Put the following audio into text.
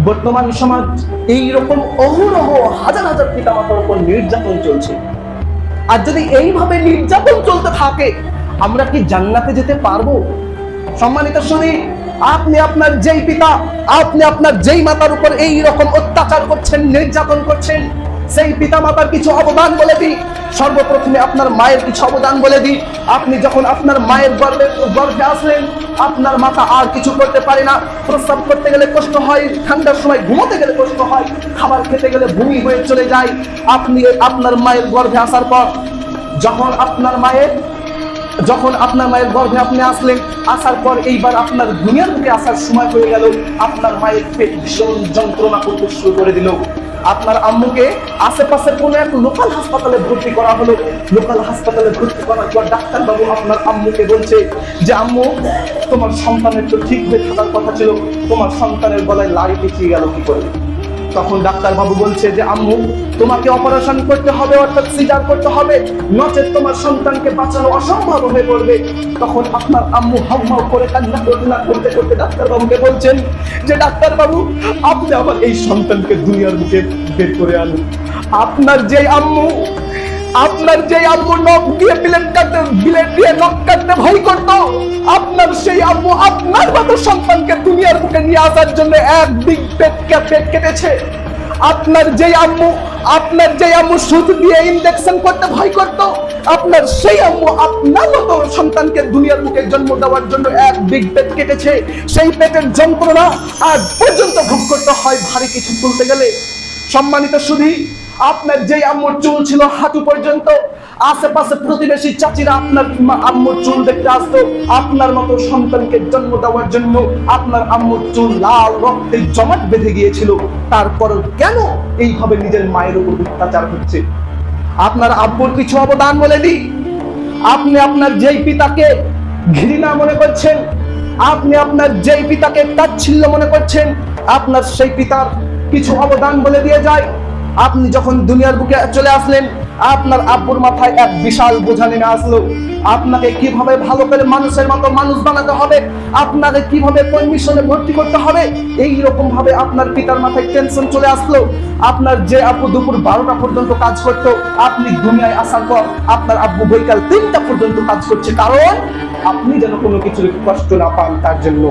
বর্তমান সমাজ এইরকম অহরহ হাজার হাজার পিতামাতার উপর নির্যাতন চলছে। আর যদি এইভাবে নির্যাতন চলতে থাকে, আমরা কি জান্নাতে যেতে পারবো? সম্মানিত শুনি, আপনি আপনার যেই পিতা, আপনি আপনার যেই মাতার উপর এই রকম অত্যাচার করছেন, নির্যাতন করছেন, সেই পিতা মাতার কিছু অবদান বলে দিই। সর্বপ্রথমে আপনার মায়ের কিছু অবদান বলে দিই। আপনি যখন আপনার মায়ের গর্ভে আসলেন, আপনার মাতা আর কিছু করতে পারে না। প্রস্রাব করতে গেলে কষ্ট হয়, ঠান্ডার সময় ঘুমোতে গেলে কষ্ট হয়, খাবার খেতে গেলে বমি হয়ে চলে যায়। আপনি আপনার মায়ের গর্ভে আসার পর যখন আপনার মায়ের গর্ভে আপনি আসলেন, আসার পর এইবার আপনার দুনিয়ার বুকে আসার সময় হয়ে গেল, আপনার মায়ের পেট ভীষণ যন্ত্রণা করতে শুরু করে দিল। আপনার আম্মুকে আশেপাশের কোনো এক লোকাল হাসপাতালে ভর্তি করা হলো। লোকাল হাসপাতালে ভর্তি করার পর ডাক্তারবাবু আপনার আম্মুকে বলছে যে, আম্মু, তোমার সন্তানের তো ঠিক হয়ে থাকার কথা ছিল, তোমার সন্তানের গলায় লাড়ি পেঁচিয়ে গেল কি করে? তখন ডাক্তারবাবু বলছে যে, আম্মু, তোমাকে অপারেশন করতে হবে, অর্থাৎ সিজার করতে হবে, নচেত তোমার সন্তানকে বাঁচানো অসম্ভব হয়ে পড়বে। তখন আপনার আম্মু হাউমাউ করে কান্না করতে করতে ডাক্তারবাবুকে বলছেন যে, ডাক্তারবাবু, আপনি আমার এই সন্তানকে দুনিয়ার বুকে বের করে আনুন। আপনার যে আম্মু নখ দিয়ে বিলেট দিয়ে নখ কাটতে ভয় করত, আপনার সেই আম্মু আপনার মতো সন্তানকে দুনিয়ার বুকে নিয়ে আসার জন্য এক বিগ পেট কেটেছে। আপনার যে আম্মু সুচ দিয়ে ইনজেকশন করতে ভয় করত, আপনার সেই আম্মু আপনার মতো সন্তানকে দুনিয়ার বুকে জন্ম দেওয়ার জন্য এক বিগ পেট কেটেছে। সেই পেটের যন্ত্রণা আজ পর্যন্ত ভোগ করতে হয় ভারী কিছু তুলতে গেলে। সম্মানিত সুধী, আপনার যেই আম্মুর চুল ছিল হাঁটু পর্যন্ত, আশেপাশে প্রতিবেশী চাচিরা আপনার আম্মুর চুল দেখতে আসতো। আপনার মতো সন্তানকে জন্ম দেওয়ার জন্য আপনার আম্মুর চুল লাল রক্তে জমাট বেঁধে গিয়েছিল। তারপরও কেন এইভাবে নিজের মায়ের উপর অত্যাচার হচ্ছে? আপনার আব্বুর কিছু অবদান বলে দিই। আপনি আপনার যেই পিতাকে ঘৃণা মনে করছেন, আপনি আপনার যেই পিতাকে তাচ্ছিল্য মনে করছেন, আপনার সেই পিতার কিছু অবদান বলে দিয়ে যায়। আপনি যখন দুনিয়ার বুকে চলে আসলেন, আপনার আব্বুর মাথায় এক বিশাল বোঝা নেমে আসলো। আপনাকে কিভাবে ভালো করে মানুষের মতো মানুষ বানাতে হবে, আপনাকে কিভাবে মিশনে ভর্তি করতে হবে, এই রকম ভাবে আপনার পিতার মাথায় টেনশন চলে আসলো। আপনার যে আব্বু দুপুর 12টা পর্যন্ত কাজ করতো, আপনি দুনিয়ায় আসার পর আপনার আব্বু বৈকাল 3টা পর্যন্ত কাজ করছে, কারণ আপনি যেন কোনো কিছুর কষ্ট না পান তার জন্য।